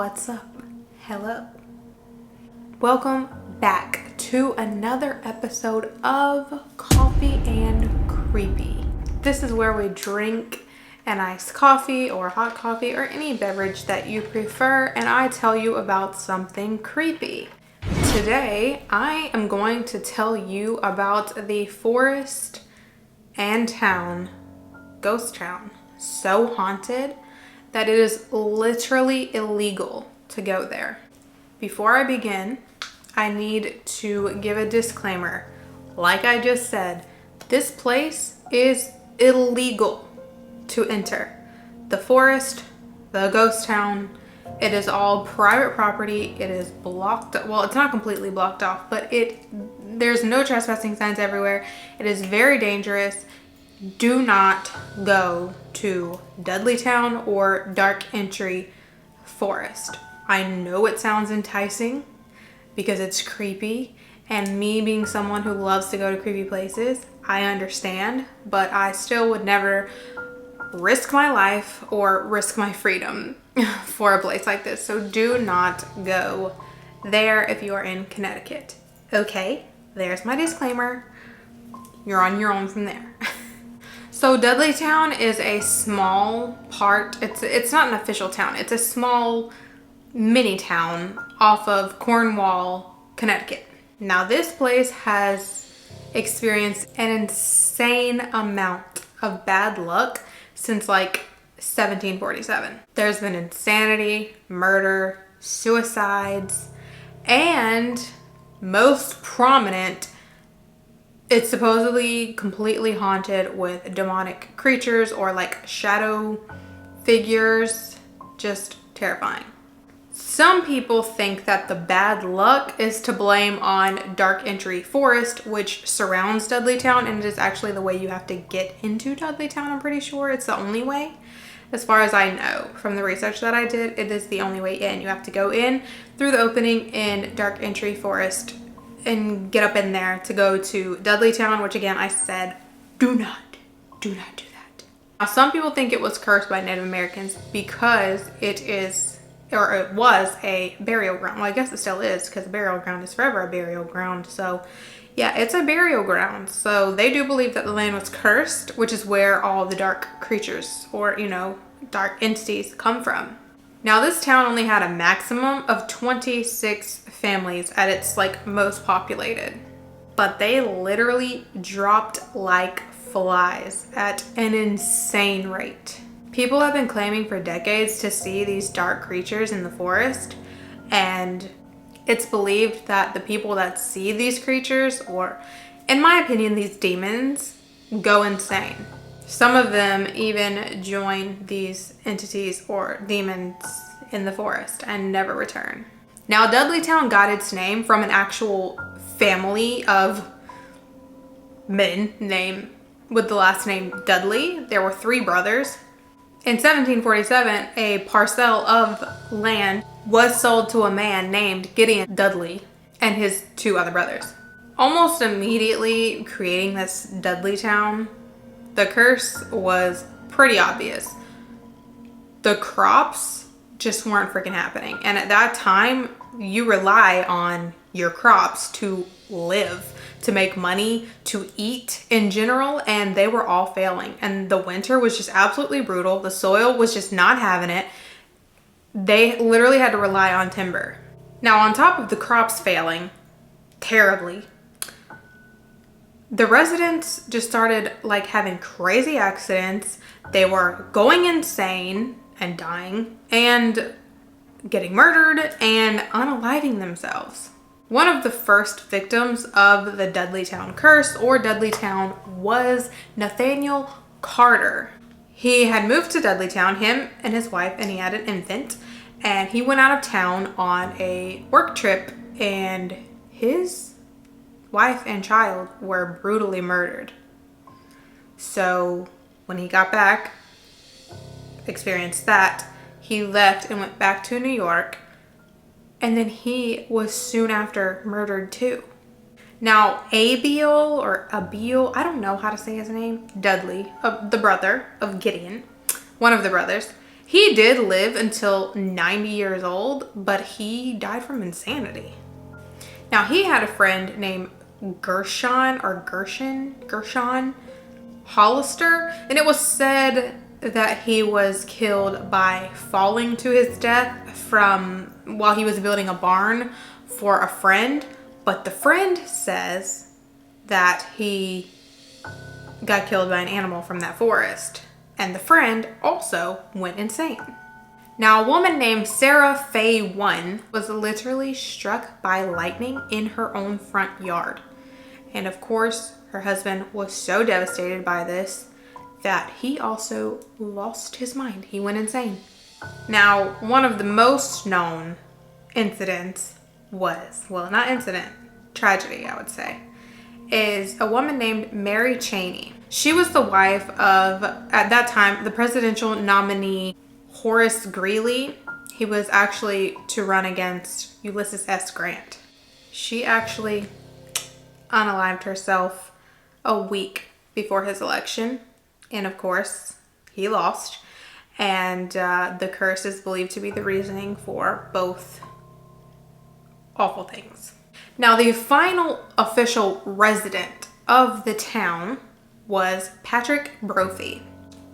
What's up? Hello. Welcome back to another episode of Coffee and Creepy. This is where we drink an iced coffee or hot coffee or any beverage that you prefer, and I tell you about something creepy. Today, I am going to tell you about the forest and town, ghost town, so haunted that it is literally illegal to go there. Before I begin, I need to give a disclaimer. Like I just said, this place is illegal to enter. The forest, the ghost town, it is all private property. It is blocked. Well, it's not completely blocked off, but there's no trespassing signs everywhere. It is very dangerous. Do not go to Dudleytown or Dark Entry Forest. I know it sounds enticing because it's creepy, and me being someone who loves to go to creepy places, I understand, but I still would never risk my life or risk my freedom for a place like this. So do not go there if you are in Connecticut. Okay, there's my disclaimer. You're on your own from there. So Dudleytown is a small part. It's not an official town. It's a small mini town off of Cornwall, Connecticut. Now this place has experienced an insane amount of bad luck since like 1747. There's been insanity, murder, suicides, and most prominent, it's supposedly completely haunted with demonic creatures or like shadow figures. Just terrifying. Some people think that the bad luck is to blame on Dark Entry Forest, which surrounds Dudleytown, and it is actually the way you have to get into Dudleytown. I'm pretty sure it's the only way. As far as I know from the research that I did, it is the only way in. You have to go in through the opening in Dark Entry Forest and get up in there to go to Dudleytown, which again, I said, do not do that. Now, some people think it was cursed by Native Americans because it was a burial ground. Well, I guess it still is, because a burial ground is forever a burial ground. So yeah, it's a burial ground. So they do believe that the land was cursed, which is where all the dark creatures or, dark entities come from. Now this town only had a maximum of 26 families at its most populated, but they literally dropped like flies at an insane rate. People have been claiming for decades to see these dark creatures in the forest, and it's believed that the people that see these creatures, or in my opinion, these demons, go insane. Some of them even join these entities or demons in the forest and never return. Now, Dudleytown got its name from an actual family of men with the last name Dudley. There were 3 brothers. In 1747, a parcel of land was sold to a man named Gideon Dudley and his 2 other brothers. Almost immediately creating this Dudleytown, the curse was pretty obvious. The crops just weren't freaking happening. And at that time, you rely on your crops to live, to make money, to eat in general, and they were all failing. And the winter was just absolutely brutal. The soil was just not having it. They literally had to rely on timber. Now, on top of the crops failing terribly, the residents just started having crazy accidents. They were going insane and dying and getting murdered and unaliving themselves. One of the first victims of the Dudleytown curse or Dudleytown was Nathaniel Carter. He had moved to Dudleytown, him and his wife, and he had an infant, and he went out of town on a work trip, and his wife and child were brutally murdered. So when he got back, experienced that, he left and went back to New York, and then he was soon after murdered too. Now, Abiel, I don't know how to say his name, Dudley, the brother of Gideon, one of the brothers, He did live until 90 years old, but he died from insanity. Now, he had a friend named Gershon Hollister, and it was said that he was killed by falling to his death from while he was building a barn for a friend, but the friend says that he got killed by an animal from that forest, and the friend also went insane. Now, a woman named Sarah Faye One was literally struck by lightning in her own front yard, and of course her husband was so devastated by this that he also lost his mind. He went insane. Now, one of the most known incidents was, well, not incident, tragedy, I would say, is a woman named Mary Cheney. She was the wife of, at that time, the presidential nominee Horace Greeley. He was actually to run against Ulysses S. Grant. She actually unalived herself a week before his election, and of course he lost, and the curse is believed to be the reasoning for both awful things. Now, the final official resident of the town was Patrick Brophy.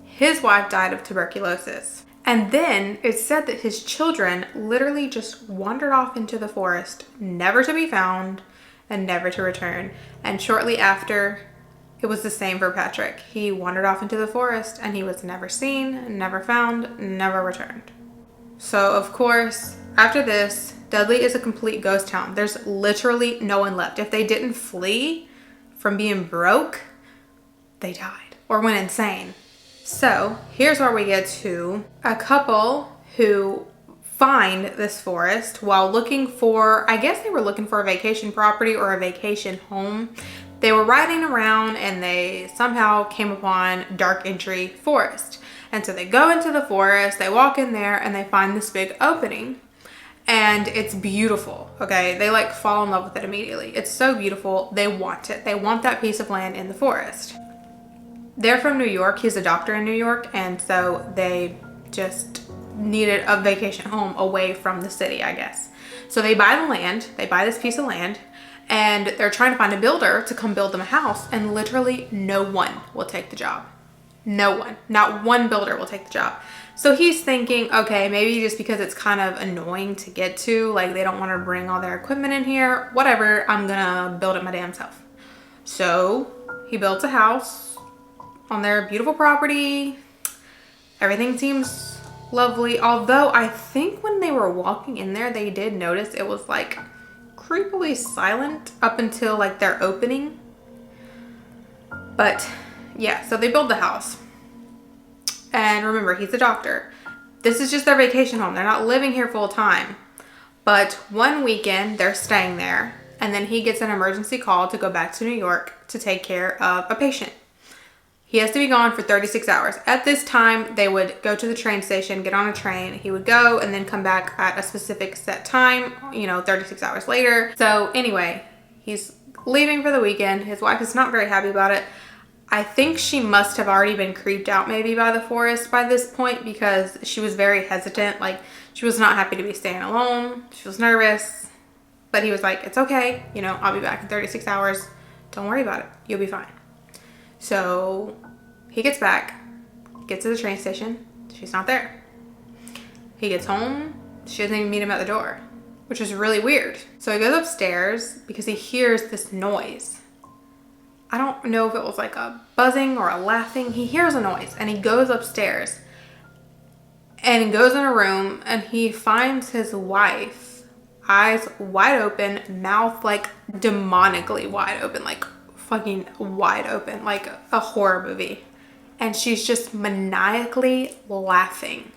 His wife died of tuberculosis, and then it's said that his children literally just wandered off into the forest, never to be found and never to return. And shortly after, it was the same for Patrick. He wandered off into the forest and he was never seen, never found, never returned. So of course, after this, Dudley is a complete ghost town. There's literally no one left. If they didn't flee from being broke, they died or went insane. So here's where we get to a couple who find this forest while looking for, I guess they were looking for a vacation property or a vacation home. They were riding around and they somehow came upon Dark Entry Forest. And so they go into the forest, they walk in there and they find this big opening. And it's beautiful, okay? They like fall in love with it immediately. It's so beautiful. They want it. They want that piece of land in the forest. They're from New York. He's a doctor in New York. And so they just needed a vacation home away from the city, I guess. So they buy the land. They buy this piece of land. And they're trying to find a builder to come build them a house. And literally no one will take the job. No one. Not one builder will take the job. So he's thinking, okay, maybe just because it's kind of annoying to get to, like they don't want to bring all their equipment in here, whatever, I'm gonna build it my damn self. So he built a house on their beautiful property. Everything seems lovely. Although I think when they were walking in there, they did notice it was like creepily silent up until like their opening. But yeah, so they build the house. And remember, he's a doctor. This is just their vacation home. They're not living here full time. But one weekend, they're staying there. And then he gets an emergency call to go back to New York to take care of a patient. He has to be gone for 36 hours. At this time, they would go to the train station, get on a train. He would go and then come back at a specific set time, 36 hours later. So anyway, he's leaving for the weekend. His wife is not very happy about it. I think she must have already been creeped out maybe by the forest by this point because she was very hesitant. Like, she was not happy to be staying alone. She was nervous. But he was like, it's okay. I'll be back in 36 hours. Don't worry about it. You'll be fine. So he gets back, gets to the train station. She's not there. He gets home. She doesn't even meet him at the door, which is really weird. So he goes upstairs because he hears this noise. I don't know if it was like a buzzing or a laughing. He hears a noise and he goes upstairs and he goes in a room and he finds his wife, eyes wide open, mouth like demonically wide open, like fucking wide open, like a horror movie. And she's just maniacally laughing,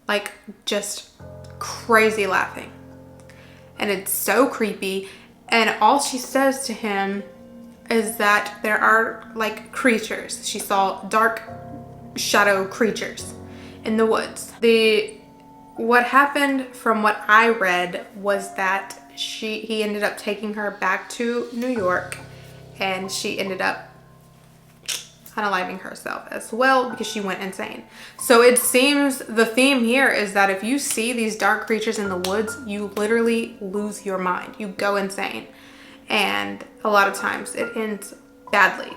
like just crazy laughing. And it's so creepy. And all she says to him is that there are like creatures. She saw dark shadow creatures in the woods. What happened from what I read was that he ended up taking her back to New York and she ended up, unaliving herself as well because she went insane. So it seems the theme here is that if you see these dark creatures in the woods, you literally lose your mind. You go insane. And a lot of times it ends badly.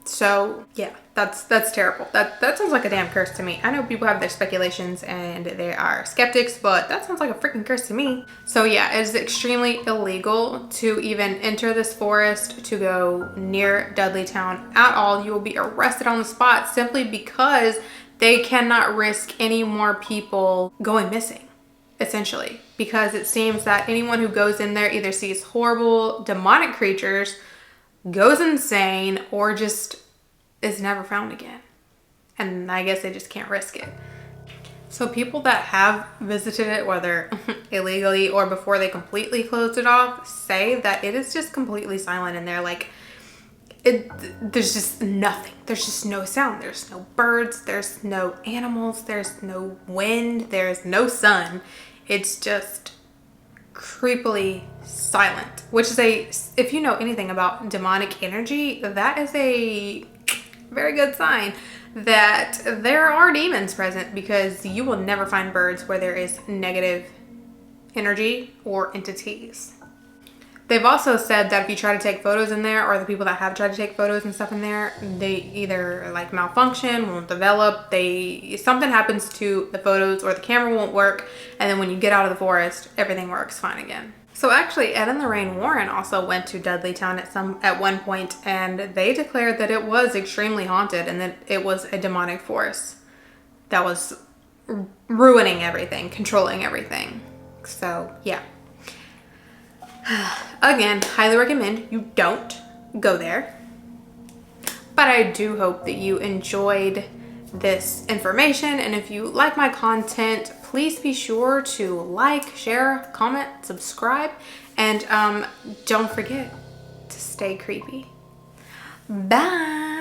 So yeah, that's terrible. That sounds like a damn curse to me. I know people have their speculations and they are skeptics, but that sounds like a freaking curse to me. So yeah, it is extremely illegal to even enter this forest, to go near Dudleytown at all. You will be arrested on the spot simply because they cannot risk any more people going missing, essentially. Because it seems that anyone who goes in there either sees horrible demonic creatures, goes insane, or just is never found again. And I guess they just can't risk it. So people that have visited it, whether illegally or before they completely closed it off, say that it is just completely silent in there. Like, there's just nothing. There's just no sound. There's no birds. There's no animals. There's no wind. There's no sun. It's just creepily silent, which is if you know anything about demonic energy, that is a very good sign that there are demons present, because you will never find birds where there is negative energy or entities. They've also said that if you try to take photos in there, or the people that have tried to take photos and stuff in there, they either like malfunction, won't develop, something happens to the photos, or the camera won't work, and then when you get out of the forest, everything works fine again. So actually, Ed and Lorraine Warren also went to Dudleytown at one point, and they declared that it was extremely haunted and that it was a demonic force that was ruining everything, controlling everything. So yeah. Again, highly recommend you don't go there. But I do hope that you enjoyed this information, and if you like my content, please be sure to like, share, comment, subscribe, and don't forget to stay creepy. Bye.